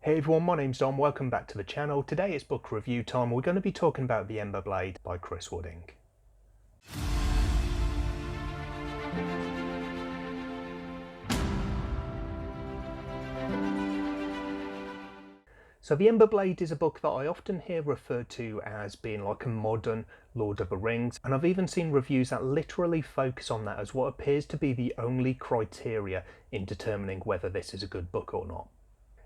Hey everyone, my name's Dom, welcome back to the channel. Today it's book review time. We're going to be talking about The Ember Blade by Chris Wooding. So The Ember Blade is a book that I often hear referred to as being like a modern Lord of the Rings, and I've even seen reviews that literally focus on that as what appears to be the only criteria in determining whether this is a good book or not.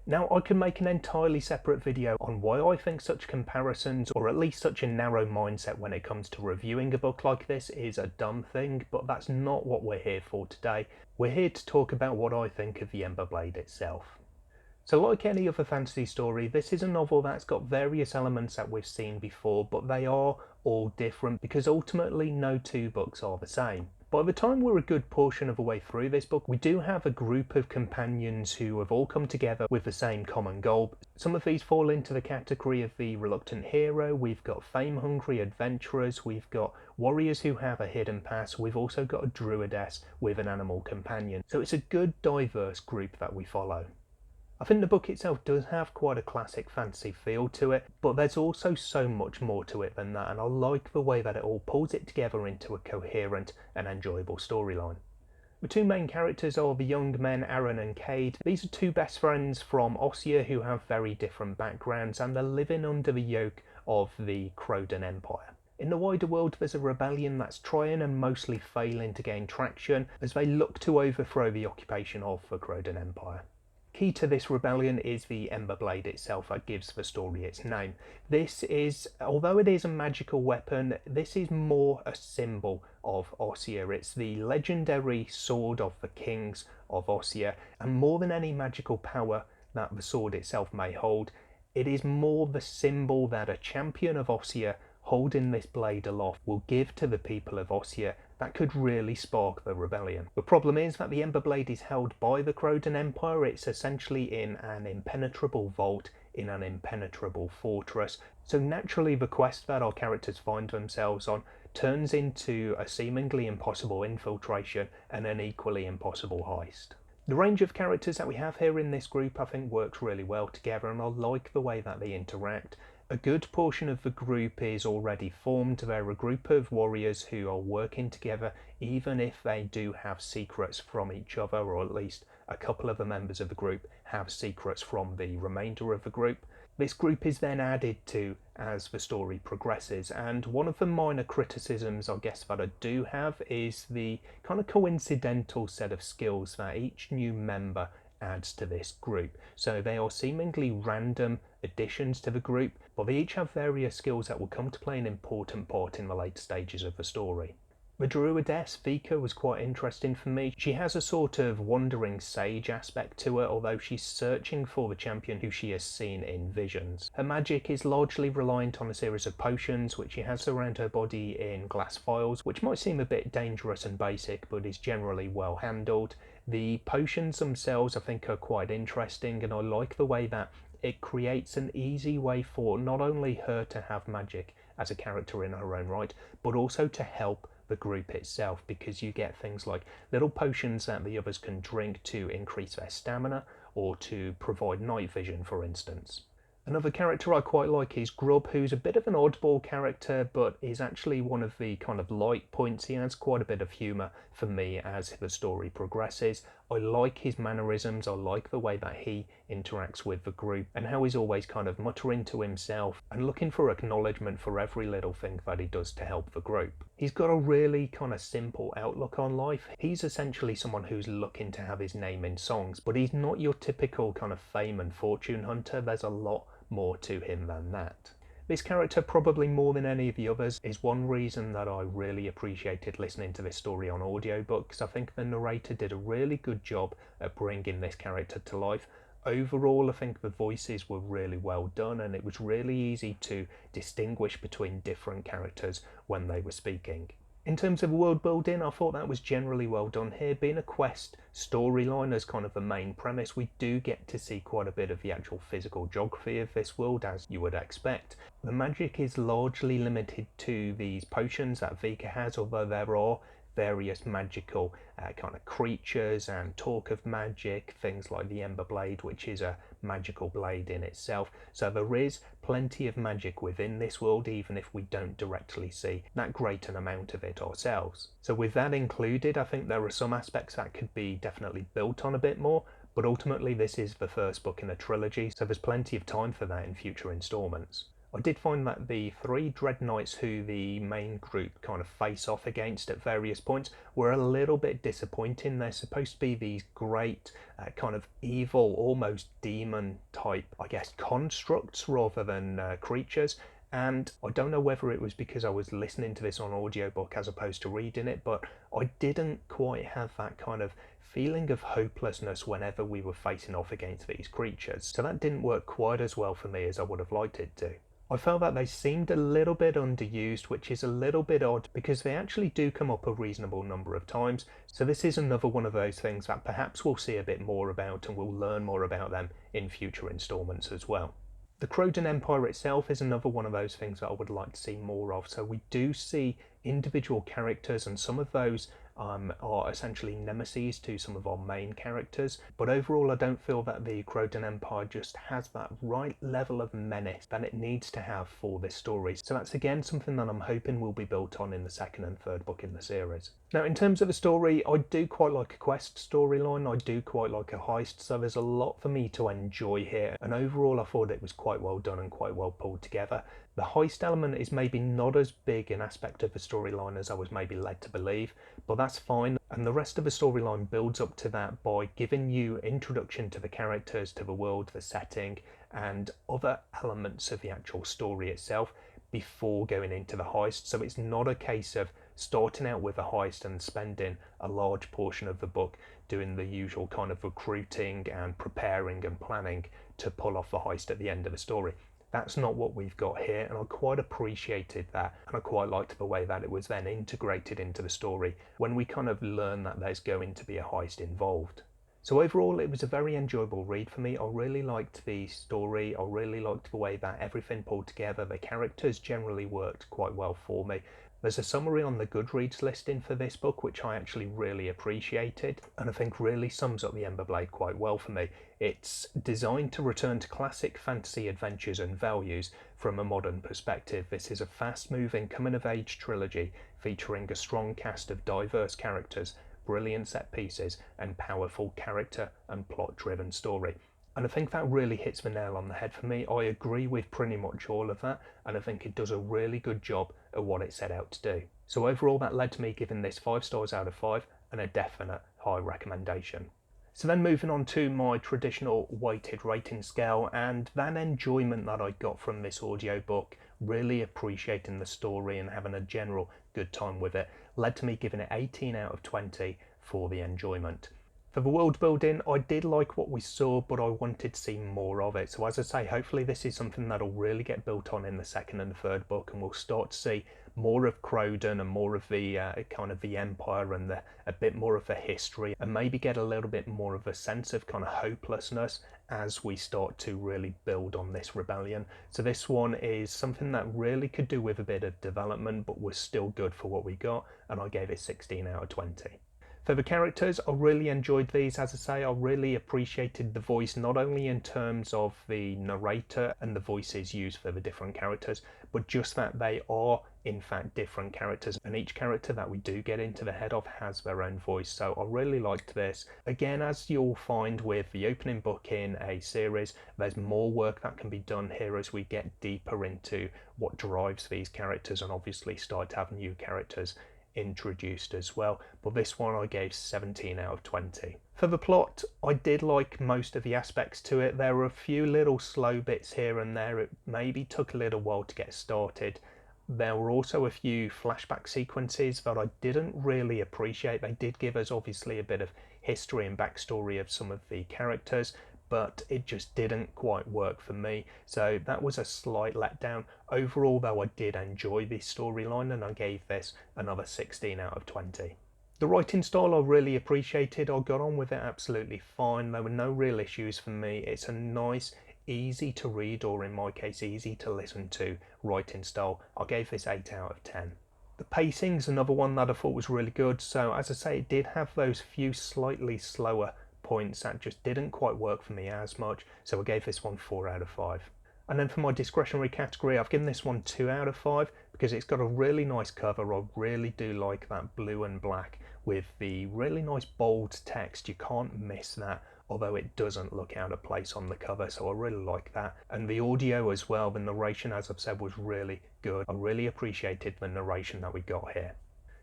Now, I could make an entirely separate video on why I think such comparisons, or at least such a narrow mindset when it comes to reviewing a book like this, is a dumb thing, but that's not what we're here for today. We're here to talk about what I think of The Ember Blade itself. So like any other fantasy story, this is a novel that's got various elements that we've seen before, but they are all different because ultimately no two books are the same. By the time we're a good portion of the way through this book, we do have a group of companions who have all come together with the same common goal. Some of these fall into the category of the reluctant hero, we've got fame-hungry adventurers, we've got warriors who have a hidden past, we've also got a druidess with an animal companion. So it's a good diverse group that we follow. I think the book itself does have quite a classic fantasy feel to it, but there's also so much more to it than that, and I like the way that it all pulls it together into a coherent and enjoyable storyline. The two main characters are the young men Aaron and Cade. These are two best friends from Ossia who have very different backgrounds, and they're living under the yoke of the Croden Empire. In the wider world, there's a rebellion that's trying and mostly failing to gain traction as they look to overthrow the occupation of the Croden Empire. Key to this rebellion is the Ember Blade itself that gives the story its name. This is, although it is a magical weapon, this is more a symbol of Ossia. It's the legendary sword of the kings of Ossia, and more than any magical power that the sword itself may hold, it is more the symbol that a champion of Ossia holding this blade aloft will give to the people of Ossia that could really spark the rebellion. The problem is that the Ember Blade is held by the Croden Empire. It's essentially in an impenetrable vault in an impenetrable fortress. So naturally the quest that our characters find themselves on turns into a seemingly impossible infiltration and an equally impossible heist. The range of characters that we have here in this group I think works really well together, and I like the way that they interact. A good portion of the group is already formed. They're a group of warriors who are working together even if they do have secrets from each other, or at least a couple of the members of the group have secrets from the remainder of the group. This group is then added to as the story progresses, and one of the minor criticisms I guess that I do have is the kind of coincidental set of skills that each new member adds to this group. So they are seemingly random additions to the group, but they each have various skills that will come to play an important part in the later stages of the story. The druidess, Vika, was quite interesting for me. She has a sort of wandering sage aspect to her, although she's searching for the champion who she has seen in visions. Her magic is largely reliant on a series of potions which she has around her body in glass vials, which might seem a bit dangerous and basic, but is generally well handled. The potions themselves I think are quite interesting, and I like the way that it creates an easy way for not only her to have magic as a character in her own right, but also to help the group itself, because you get things like little potions that the others can drink to increase their stamina or to provide night vision, for instance. Another character I quite like is Grub, who's a bit of an oddball character, but is actually one of the kind of light points. He has quite a bit of humour for me as the story progresses. I like his mannerisms, I like the way that he interacts with the group, and how he's always kind of muttering to himself and looking for acknowledgement for every little thing that he does to help the group. He's got a really kind of simple outlook on life. He's essentially someone who's looking to have his name in songs, but he's not your typical kind of fame and fortune hunter. There's a lot more to him than that. This character, probably more than any of the others, is one reason that I really appreciated listening to this story on audiobook, because I think the narrator did a really good job at bringing this character to life. Overall, I think the voices were really well done, and it was really easy to distinguish between different characters when they were speaking. In terms of world building, I thought that was generally well done here. Being a quest storyline as kind of the main premise, we do get to see quite a bit of the actual physical geography of this world, as you would expect. The magic is largely limited to these potions that Vika has, although there are various magical kind of creatures and talk of magic, things like the Ember Blade, which is a magical blade in itself. So there is plenty of magic within this world, even if we don't directly see that great an amount of it ourselves. So with that included, I think there are some aspects that could be definitely built on a bit more, but ultimately this is the first book in a trilogy, so there's plenty of time for that in future installments. I did find that the three Dread Knights who the main group kind of face off against at various points were a little bit disappointing. They're supposed to be these great kind of evil, almost demon type, I guess, constructs rather than creatures. And I don't know whether it was because I was listening to this on audiobook as opposed to reading it, but I didn't quite have that kind of feeling of hopelessness whenever we were facing off against these creatures. So that didn't work quite as well for me as I would have liked it to. I felt that they seemed a little bit underused, which is a little bit odd because they actually do come up a reasonable number of times. So this is another one of those things that perhaps we'll see a bit more about and we'll learn more about them in future installments as well. The Croden Empire itself is another one of those things that I would like to see more of. So we do see individual characters, and some of those are essentially nemesis to some of our main characters, but overall I don't feel that the Croden Empire just has that right level of menace that it needs to have for this story. So that's again something that I'm hoping will be built on in the second and third book in the series. Now in terms of the story, I do quite like a quest storyline, I do quite like a heist, so there's a lot for me to enjoy here, and overall I thought it was quite well done and quite well pulled together. The heist element is maybe not as big an aspect of the storyline as I was maybe led to believe, but that's fine, and the rest of the storyline builds up to that by giving you introduction to the characters, to the world, the setting, and other elements of the actual story itself before going into the heist. So it's not a case of starting out with a heist and spending a large portion of the book doing the usual kind of recruiting and preparing and planning to pull off the heist at the end of the story. That's not what we've got here, and I quite appreciated that, and I quite liked the way that it was then integrated into the story when we kind of learn that there's going to be a heist involved. So overall it was a very enjoyable read for me. I really liked the story, I really liked the way that everything pulled together, the characters generally worked quite well for me. There's a summary on the Goodreads listing for this book which I actually really appreciated, and I think really sums up the Ember Blade quite well for me. It's designed to return to classic fantasy adventures and values from a modern perspective. This is a fast-moving coming-of-age trilogy featuring a strong cast of diverse characters, brilliant set pieces, and powerful character and plot-driven story. And I think that really hits the nail on the head for me. I agree with pretty much all of that, and I think it does a really good job at what it set out to do. So overall that led to me giving this 5 stars out of 5 and a definite high recommendation. So then moving on to my traditional weighted rating scale, and that enjoyment that I got from this audiobook, really appreciating the story and having a general good time with it, led to me giving it 18 out of 20 for the enjoyment. For the world building, I did like what we saw, but I wanted to see more of it. So as I say, hopefully this is something that'll really get built on in the second and third book, and we'll start to see more of Croden and more of the kind of the Empire and a bit more of the history, and maybe get a little bit more of a sense of kind of hopelessness as we start to really build on this rebellion. So this one is something that really could do with a bit of development, but was still good for what we got, and I gave it 16 out of 20. For the characters, I really enjoyed these. As I say, I really appreciated the voice, not only in terms of the narrator and the voices used for the different characters, but just that they are in fact different characters, and each character that we do get into the head of has their own voice. So I really liked this. Again, as you'll find with the opening book in a series, there's more work that can be done here as we get deeper into what drives these characters and obviously start to have new characters introduced as well, but this one I gave 17 out of 20. For the plot, I did like most of the aspects to it. There were a few little slow bits here and there. It maybe took a little while to get started. There were also a few flashback sequences that I didn't really appreciate. They did give us obviously a bit of history and backstory of some of the characters, but it just didn't quite work for me. So that was a slight letdown. Overall though, I did enjoy this storyline, and I gave this another 16 out of 20. The writing style I really appreciated. I got on with it absolutely fine. There were no real issues for me. It's a nice, easy to read, or in my case easy to listen to writing style. I gave this 8 out of 10. The pacing's another one that I thought was really good. So as I say, it did have those few slightly slower points that just didn't quite work for me as much, so I gave this one 4 out of 5. And then for my discretionary category, I've given this one 2 out of 5 because it's got a really nice cover. I really do like that blue and black with the really nice bold text. You can't miss that, although it doesn't look out of place on the cover, so I really like that. And the audio as well, the narration, as I've said, was really good. I really appreciated the narration that we got here.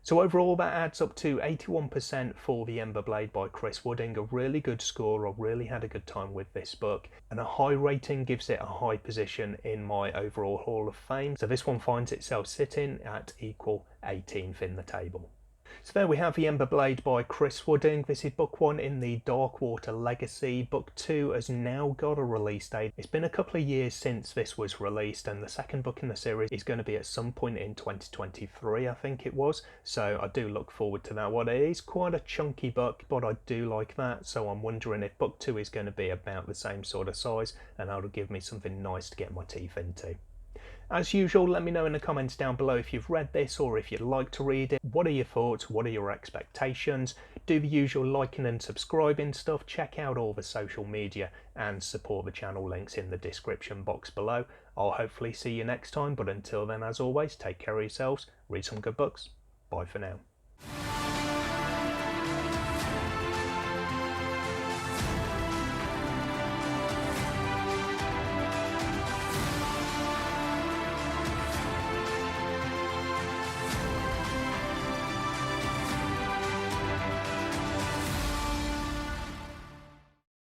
So overall that adds up to 81% for the Ember Blade by Chris Wooding, a really good score. I really had a good time with this book, and a high rating gives it a high position in my overall Hall of Fame. So this one finds itself sitting at equal 18th in the table. So there we have the Ember Blade by Chris Wooding. This is book 1 in the Darkwater Legacy. Book 2 has now got a release date. It's been a couple of years since this was released, and the second book in the series is going to be at some point in 2023, I think it was. So I do look forward to that one. It is quite a chunky book, but I do like that. So I'm wondering if book 2 is going to be about the same sort of size, and that'll give me something nice to get my teeth into. As usual, let me know in the comments down below if you've read this or if you'd like to read it. What are your thoughts? What are your expectations? Do the usual liking and subscribing stuff. Check out all the social media and support the channel links in the description box below. I'll hopefully see you next time, but until then, as always, take care of yourselves, read some good books. Bye for now.